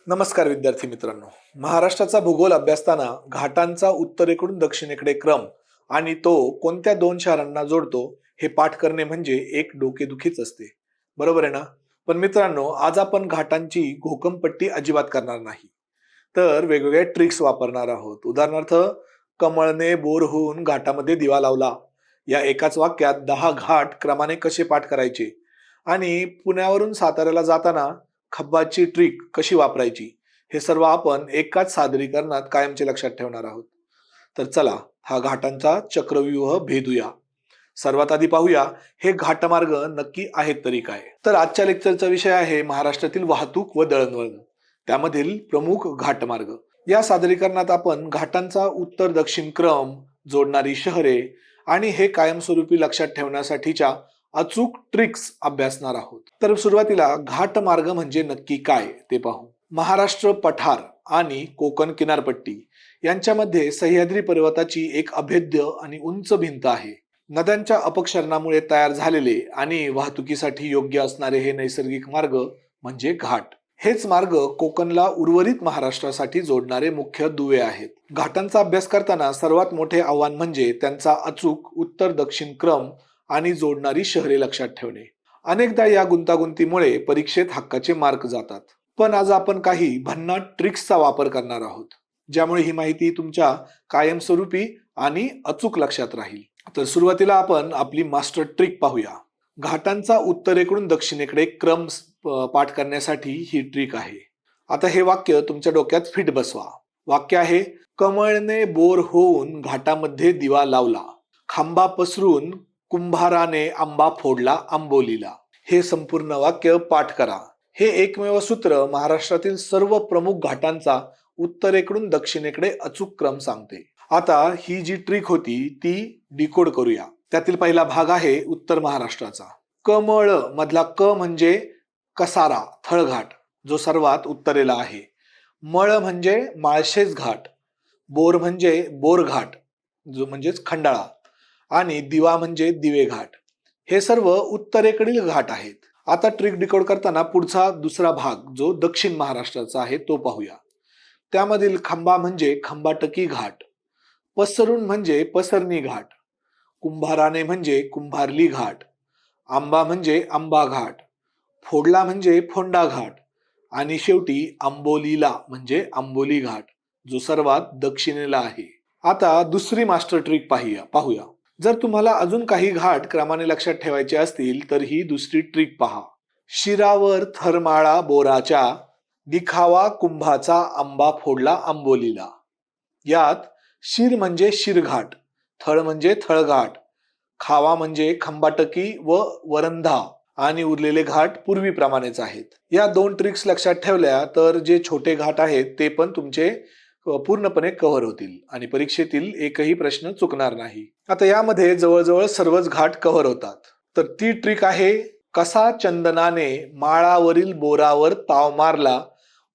नमस्कार विद्यार्थी मित्रांनो. महाराष्ट्राचा भूगोल अभ्यासताना घाटांचा उत्तरेकडून दक्षिणेकडे क्रम आणि तो कोणत्या दोन शहरांना जोडतो हे पाठ करणे म्हणजे एक डोकेदुखीच असते. बरोबर आहे ना? पण मित्रांनो, आज आपण घाटांची घोकमपट्टी अजिबात करणार नाही. तर वेगवेगळे ट्रिक्स वापरणार आहोत. उदाहरणार्थ, कमळने बोर होऊन घाटामध्ये दिवा लावला या एकाच वाक्यात 10 घाट क्रमाने कसे पाठ करायचे आणि पुण्यावरून साताऱ्याला जाताना खब्बाची ट्रिक कशी वापरायची, हे सर्व आपण एकाच सादरीकरणात कायमचे लक्षात ठेवणार आहोत. तर चला, हा घाटांचा चक्रव्यूह भेदूया. सर्वात आधी पाहूया, हे घाटमार्ग नक्की आहेत तरी काय. तर आजच्या लेक्चरचा विषय आहे महाराष्ट्रातील वाहतूक व दळणवळण, त्यामधील प्रमुख घाटमार्ग. या सादरीकरणात आपण घाटांचा उत्तर दक्षिण क्रम, जोडणारी शहरे आणि हे कायमस्वरूपी लक्षात ठेवण्यासाठीच्या अचूक ट्रिक्स अभ्यासणार आहोत. तर सुरुवातीला घाटमार्ग म्हणजे नक्की काय ते पाहू. महाराष्ट्र पठार आणि कोकण किनारपट्टी यांच्यामध्ये सह्याद्री पर्वताची एक अभेद्य आणि उंच भिंत आहे. नद्यांच्या अपक्षरणामुळे तयार झालेले आणि वाहतुकीसाठी योग्य असणारे हे नैसर्गिक मार्ग म्हणजे घाट. हेच मार्ग कोकणला उर्वरित महाराष्ट्रासाठी जोडणारे मुख्य दुवे आहेत. घाटांचा अभ्यास करताना सर्वात मोठे आव्हान म्हणजे त्यांचा अचूक उत्तर दक्षिण क्रम आणि जोडणारी शहरे लक्षात ठेवणे. अनेकदा या गुंतागुंतीमुळे परीक्षेत हक्काचे मार्क जातात. पण आज आपण काही भन्नाट ट्रिक्सचा वापर करणार आहोत, ज्यामुळे ही माहिती तुमच्या कायमस्वरूपी आणि अचूक लक्षात राहील. तर सुरुवातीला आपण आपली मास्टर ट्रिक पाहूया. घाटांचा उत्तरेकडून दक्षिणेकडे क्रम पाठ करण्यासाठी ही ट्रिक आहे. आता हे वाक्य तुमच्या डोक्यात फिट बसवा. वाक्य आहे, कमळने बोर होऊन घाटामध्ये दिवा लावला, खांबा पसरून कुंभाराने आंबा फोडला आंबोलीला. हे संपूर्ण वाक्य पाठ करा. हे एकमेव सूत्र महाराष्ट्रातील सर्व प्रमुख घाटांचा उत्तरेकडून दक्षिणेकडे अचूक क्रम सांगते. आता ही जी ट्रिक होती ती डिकोड करूया. त्यातील पहिला भाग आहे उत्तर महाराष्ट्राचा. कमळ मधला क म्हणजे कसारा, थळघाट, जो सर्वात उत्तरेला आहे. मळ म्हणजे माळशेज घाट. बोर म्हणजे बोरघाट, जो म्हणजेच खंडाळा. आणि दिवा म्हणजे दिवे घाट. हे सर्व उत्तरेकडील घाट आहेत. आता ट्रिक डिकोड करताना पुढचा दुसरा भाग जो दक्षिण महाराष्ट्राचा आहे तो पाहूया. त्यामधील खांबा म्हणजे खंबाटकी घाट, पसरून म्हणजे पसरणी घाट, कुंभाराने म्हणजे कुंभारली घाट, आंबा म्हणजे आंबा घाट, फोडला म्हणजे फोंडा घाट आणि शेवटी आंबोलीला म्हणजे आंबोली घाट, जो सर्वात दक्षिणेला आहे. आता दुसरी मास्टर ट्रिक पाहूया. जर तुम्हाला अजून काही घाट क्रमाने लक्षात ठेवायचे असतील तर ही दुसरी ट्रिक पहा. शिरावर थरमाळा बोराच्या, दिखावा कुंभाचा आंबा फोडला आंबोलीला. यात शिर म्हणजे शिरघाट, थळ म्हणजे थळघाट, खावा म्हणजे खंबाटकी व वरंधा आणि उरलेले घाट पूर्वीप्रमाणेच आहेत. या दोन ट्रिक्स लक्षात ठेवल्या तर जे छोटे घाट आहेत ते पण तुमचे पूर्णपणे कव्हर होतील आणि परीक्षेतील एकही प्रश्न चुकणार नाही. आता यामध्ये जवळजवळ सर्वच घाट कव्हर होतात. तर ती ट्रिक आहे, कसा चंदनाने माळावरील बोरावर ताव मारला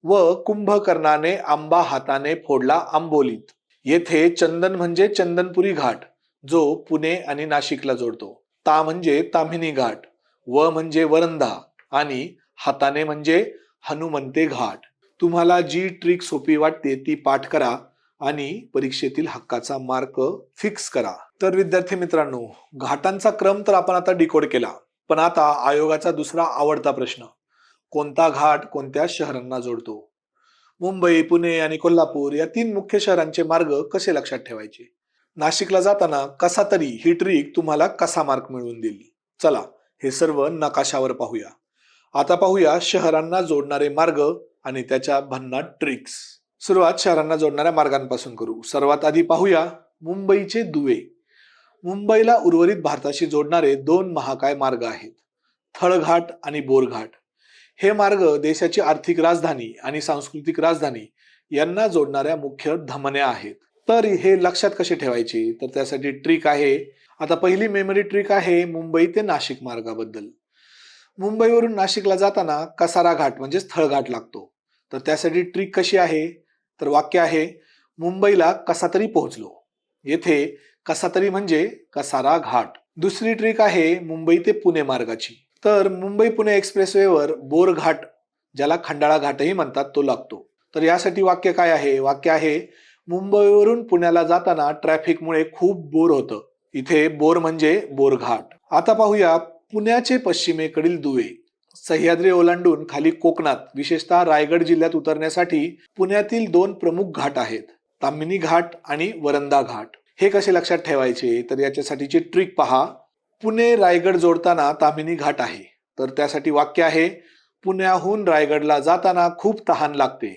व कुंभकर्णाने आंबा हाताने फोडला आंबोलीत. येथे चंदन म्हणजे चंदनपुरी घाट, जो पुणे आणि नाशिकला जोडतो. ता म्हणजे ताम्हिणी घाट, व म्हणजे वरंधा आणि हाताने म्हणजे हनुमंते घाट. तुम्हाला जी ट्रिक सोपी वाटते ती पाठ करा आणि परीक्षेतील हक्काचा मार्क फिक्स करा. तर विद्यार्थी मित्रांनो, घाटांचा क्रम तर आपण आता डिकोड केला. पण आता आयोगाचा दुसरा आवडता प्रश्न, कोणता घाट कोणत्या शहरांना जोडतो? मुंबई, पुणे आणि कोल्हापूर या तीन मुख्य शहरांचे मार्ग कसे लक्षात ठेवायचे? नाशिकला जाताना कसा तरी ही ट्रिक तुम्हाला कसा मार्क मिळवून देईल? चला, हे सर्व नकाशावर पाहूया. आता पाहूया शहरांना जोडणारे मार्ग आणि त्याच्या भन्नाट ट्रिक्स. सुरुवात शहरांना जोडणाऱ्या मार्गांपासून करू. सर्वात आधी पाहूया मुंबईचे दुवे. मुंबईला उर्वरित भारताशी जोडणारे दोन महाकाय मार्ग आहेत, थळघाट आणि बोरघाट. हे मार्ग देशाची आर्थिक राजधानी आणि सांस्कृतिक राजधानी यांना जोडणाऱ्या मुख्य धमन्या आहेत. तर हे लक्षात कसे ठेवायचे? तर त्यासाठी ट्रिक आहे. आता पहिली मेमरी ट्रिक आहे मुंबई ते नाशिक मार्गाबद्दल. मुंबईवरून नाशिकला जाताना कसारा घाट म्हणजे स्थळघाट लागतो. तर त्यासाठी ट्रिक कशी आहे? तर वाक्य आहे, मुंबईला कसा तरी पोहोचलो. येथे कसा तरी म्हणजे कसारा घाट. दुसरी ट्रिक आहे मुंबई ते पुणे मार्गाची. तर मुंबई पुणे एक्सप्रेसवेवर बोरघाट ज्याला खंडाळा घाटही म्हणतात तो लागतो. तर यासाठी वाक्य काय आहे? वाक्य आहे, मुंबईवरून पुण्याला जाताना ट्रॅफिकमुळे खूप बोर होतं. इथे बोर म्हणजे बोरघाट. आता पाहूया पुण्याचे पश्चिमेकडील दुवे. सह्याद्री ओलांडून खाली कोकणात विशेषतः रायगड जिल्ह्यात उतरण्यासाठी पुण्यातील दोन प्रमुख घाट आहेत, ताम्हिणी घाट आणि वरंधा घाट. हे कसे लक्षात ठेवायचे? तर याच्यासाठीची ट्रिक पहा. पुणे रायगड जोडताना ताम्हिणी घाट आहे, तर त्यासाठी वाक्य आहे, पुण्याहून रायगडला जाताना खूप तहान लागते.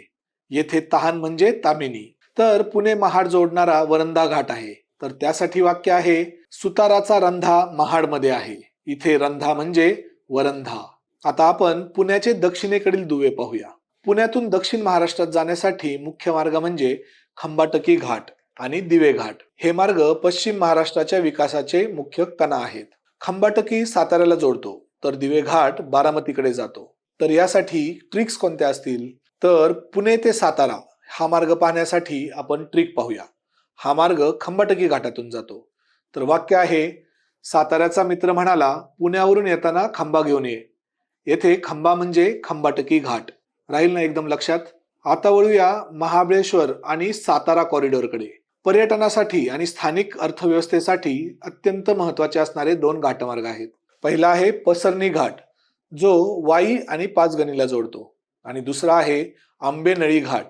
येथे तहान म्हणजे ताम्हिणी. तर पुणे महाड जोडणारा वरंधा घाट आहे, तर त्यासाठी वाक्य आहे, सुताराचा रंधा महाडमध्ये आहे. इथे रंधा म्हणजे वरंधा. आता आपण पुण्याचे दक्षिणेकडील दुवे पाहूया. पुण्यातून दक्षिण महाराष्ट्रात जाण्यासाठी मुख्य मार्ग म्हणजे खंबाटकी घाट आणि दिवे घाट. हे मार्ग पश्चिम महाराष्ट्राच्या विकासाचे मुख्य कणा आहेत. खंबाटकी साताऱ्याला जोडतो, तर दिवे घाट बारामतीकडे जातो. तर यासाठी ट्रिक्स कोणत्या असतील? तर पुणे ते सातारा हा मार्ग पाहण्यासाठी आपण ट्रिक पाहूया. हा मार्ग खंबाटकी घाटातून जातो. तर वाक्य आहे, साताऱ्याचा मित्र म्हणाला, पुण्यावरून येताना खंबा घेऊन ये. येथे खंबा म्हणजे खंबाटकी घाट. राहील ना एकदम लक्षात? आता वळूया महाबळेश्वर आणि सातारा कॉरिडॉरकडे. पर्यटनासाठी आणि स्थानिक अर्थव्यवस्थेसाठी अत्यंत महत्वाचे असणारे दोन घाटमार्ग आहेत. पहिला आहे पसरणी घाट, जो वाई आणि पाचगणीला जोडतो, आणि दुसरा आहे आंबेनळी घाट,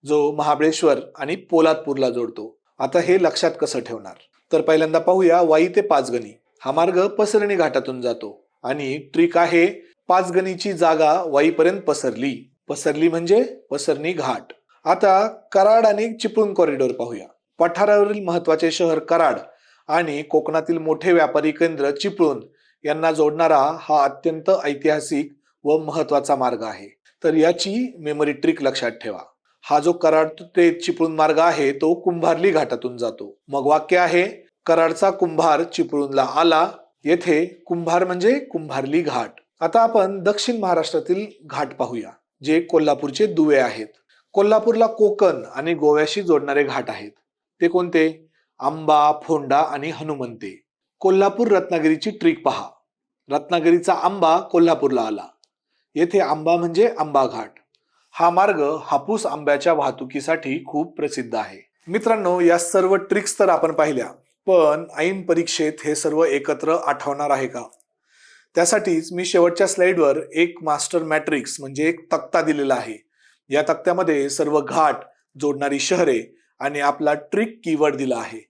जो महाबळेश्वर आणि पोलादपूरला जोडतो. आता हे लक्षात कसं ठेवणार? तर पहिल्यांदा पाहूया वाई ते पाचगणी. हा मार्ग पसरणी घाटातून जातो आणि ट्रिक आहे, पाचगणीची जागा वाईपर्यंत पसरली. पसरली म्हणजे पसरणी घाट. आता कराड आणि चिपळूण कॉरिडॉर पाहूया. पठारावरील महत्वाचे शहर कराड आणि कोकणातील मोठे व्यापारी केंद्र चिपळूण यांना जोडणारा हा अत्यंत ऐतिहासिक व महत्वाचा मार्ग आहे. तर याची मेमरी ट्रिक लक्षात ठेवा. हा जो कराड ते चिपळूण मार्ग आहे तो कुंभार्ली घाटातून जातो. मग वाक्य आहे, कराडचा कुंभार चिपळूणला आला. येथे कुंभार म्हणजे कुंभार्ली घाट. आता आपण दक्षिण महाराष्ट्रातील घाट पाहूया, जे कोल्हापूरचे दुवे आहेत. कोल्हापूरला कोकण आणि गोव्याशी जोडणारे घाट आहेत. ते कोणते? आंबा, फोंडा आणि हनुमंते. कोल्हापूर रत्नागिरीची ट्रिक पहा. रत्नागिरीचा आंबा कोल्हापूरला आला. येथे आंबा म्हणजे आंबा घाट. हा मार्ग हापूस आंब्याच्या वाहतुकीसाठी खूप प्रसिद्ध आहे. मित्रांनो, या सर्व ट्रिक्स तर आपण पाहिल्या, पण ऐन परीक्षेत हे सर्व एकत्र आठवणार आहे का? त्यासाठीच मी शेवटच्या स्लाइडवर एक मास्टर मॅट्रिक्स म्हणजे एक तक्ता दिलेला आहे. या तक्त्यामध्ये सर्व घाट, जोडणारी शहरे आणि आपला ट्रिक कीवर्ड दिला आहे.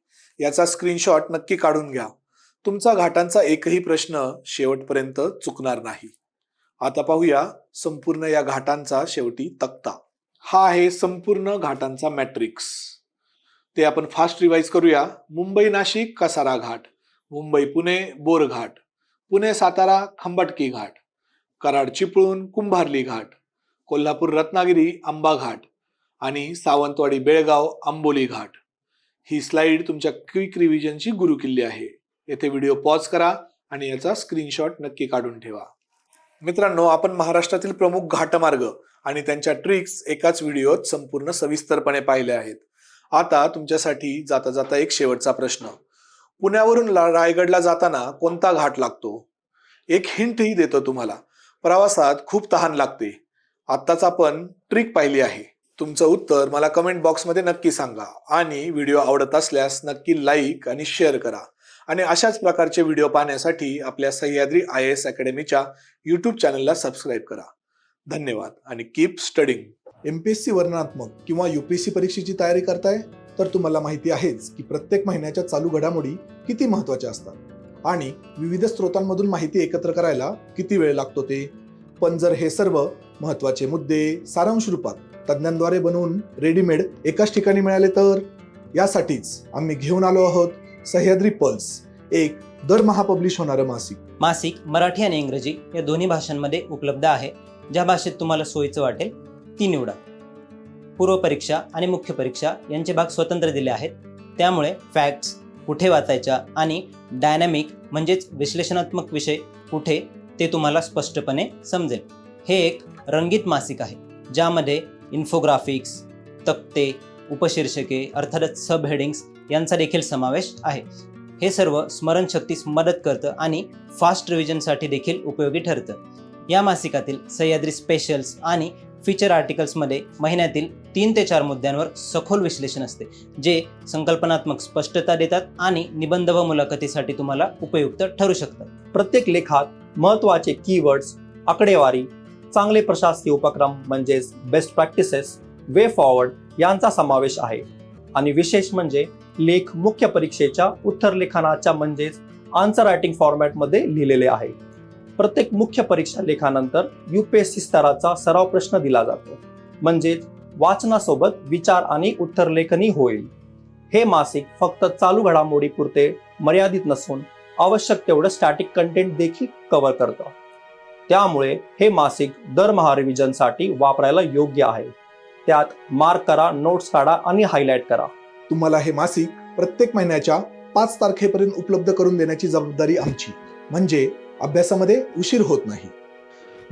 याचा स्क्रीनशॉट नक्की काढून घ्या. तुमचा घाटांचा एकही प्रश्न शेवटपर्यंत चुकणार नाही. आता पाहूया संपूर्ण या घाटांचा शेवटी तक्ता. हा आहे संपूर्ण घाटांचा मॅट्रिक्स. ते आपण फास्ट रिवाइज करूया. मुंबई नाशिक कसारा घाट, मुंबई पुणे बोर घाट, पुणे सातारा खंबाटकी घाट, कराड चिपळूण कुंभार्ली घाट, कोल्हापूर रत्नागिरी आंबा घाट आणि सावंतवाडी बेळगाव आंबोली घाट. ही स्लाइड तुमच्या क्विक रिव्हिजनची गुरुकिल्ली आहे. येथे व्हिडिओ पॉज करा आणि याचा स्क्रीनशॉट नक्की काढून ठेवा. मित्रांनो, आपण महाराष्ट्रातील प्रमुख घाटमार्ग आणि त्यांच्या ट्रिक्स एकाच व्हिडिओत संपूर्ण सविस्तरपणे पाहिले आहेत. आता तुमच्यासाठी जाता जाता एक शेवटचा प्रश्न. पुण्यावरून रायगडला जाताना कोणता घाट लागतो? एक हिंटही देतो तुम्हाला. प्रवासात खूप तहान लागते. आत्ताच आपण ट्रिक पाहिली आहे. तुमचं उत्तर मला कमेंट बॉक्समध्ये नक्की सांगा आणि व्हिडिओ आवडत असल्यास नक्की लाईक आणि शेअर करा. आणि अशाच प्रकारचे व्हिडिओ पाहण्यासाठी आपल्या सह्याद्री IAS अकॅडमीच्या YouTube चॅनलला सबस्क्राईब करा. धन्यवाद आणि कीप स्टडिंग. MPSC वर्णनात्मक किंवा UPSC परीक्षेची तयारी करताय तर तुम्हाला माहिती आहेच की प्रत्येक महिन्याच्या चालू घडामोडी किती महत्त्वाच्या असतात आणि विविध स्रोतांमधून माहिती एकत्र करायला किती वेळ लागतो ते. पण जर हे सर्व महत्त्वाचे मुद्दे सारांश रूपात तज्ञांद्वारे बनवून रेडीमेड एकाच ठिकाणी मिळाले तर यासाठीच आम्ही घेऊन आलो आहोत सह्याद्री पल्स, एक दरमहा पब्लिश होणारं मासिक मराठी आणि इंग्रजी या दोन्ही भाषांमध्ये उपलब्ध आहे. ज्या भाषेत तुम्हाला सोयीचं वाटेल ती निवडा. पूर्व परीक्षा आणि मुख्य परीक्षा यांचे भाग स्वतंत्र दिले आहेत. त्यामुळे फॅक्ट्स कुठे वाचायच्या आणि डायनॅमिक म्हणजेच विश्लेषणात्मक विषय कुठे ते तुम्हाला स्पष्टपणे समजेल. हे एक रंगीत मासिक आहे ज्यामध्ये इन्फोग्राफिक्स, तक्ते, उपशीर्षके अर्थातच सब हेडिंग्स यांचा देखील समावेश आहे. हे सर्व स्मरणशक्तीस मदत करतं आणि फास्ट रिव्हिजनसाठी देखील उपयोगी ठरतं. या मासिकातील सह्याद्री स्पेशल्स आणि फीचर आर्टिकल्समध्ये महिन्यातील 3 ते 4 मुद्द्यांवर सखोल विश्लेषण असते, जे संकल्पनात्मक स्पष्टता देतात आणि निबंध व मुलाखतीसाठी तुम्हाला उपयुक्त ठरू शकतात. प्रत्येक लेखात महत्त्वाचे कीवर्ड्स, आकडेवारी, चांगले प्रशासकीय उपक्रम म्हणजेच बेस्ट प्रॅक्टिसेस, वे फॉरवर्ड यांचा समावेश आहे. आणि विशेष म्हणजे लेख मुख्य परीक्षेच्या उत्तरलेखनाच्या म्हणजेच आन्सर रायटिंग फॉर्मॅटमध्ये लिहिलेले आहे. प्रत्येक मुख्य परीक्षा लेखानंतर UPSC स्तराचा सराव प्रश्न दिला जातो, म्हणजेच वाचनासोबत विचार आणि उत्तरलेखनही होईल. हे मासिक फक्त चालू घडामोडीपुरते मर्यादित नसून आवश्यक तेवढं स्टॅटिक कंटेंट देखील कव्हर करतं. त्यामुळे हे मासिक दरमहा रिव्हिजनसाठी वापरायला योग्य आहे. त्यात मार्क करा, नोट्स काढा आणि हायलाइट करा. तुम्हाला हे मासिक प्रत्येक महिन्याच्या 5 तारखेपर्यंत उपलब्ध करून देण्याची जबाबदारी आमची, म्हणजे अभ्यासामध्ये उशीर होत नाही.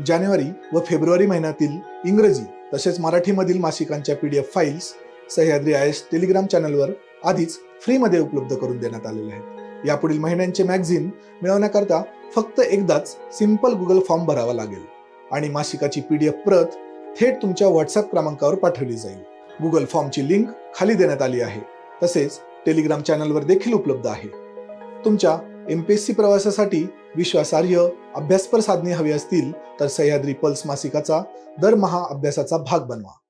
जानेवारी व फेब्रुवारी महिन्यातील इंग्रजी तसेच मराठीमधील मासिकांच्या PDF files Sahyadri IAS Telegram चॅनलवर आधीच फ्रीमध्ये उपलब्ध करून देण्यात आलेले आहेत. यापुढील महिन्यांचे मॅगझिन मिळवण्याकरता फक्त एकदाच सिंपल गुगल फॉर्म भरावा लागेल आणि मासिकाची PDF प्रत थेट तुमच्या WhatsApp क्रमांकावर पाठवली जाईल. गुगल फॉर्मची लिंक खाली देण्यात आली आहे, तसेच टेलिग्राम चॅनलवर देखील उपलब्ध आहे. तुमच्या MPSC प्रवासासाठी विश्वासार्ह अभ्यासपर साधने हवी असतील तर सह्याद्री पल्स मासिकाचा दरमहा अभ्यासाचा भाग बनवा.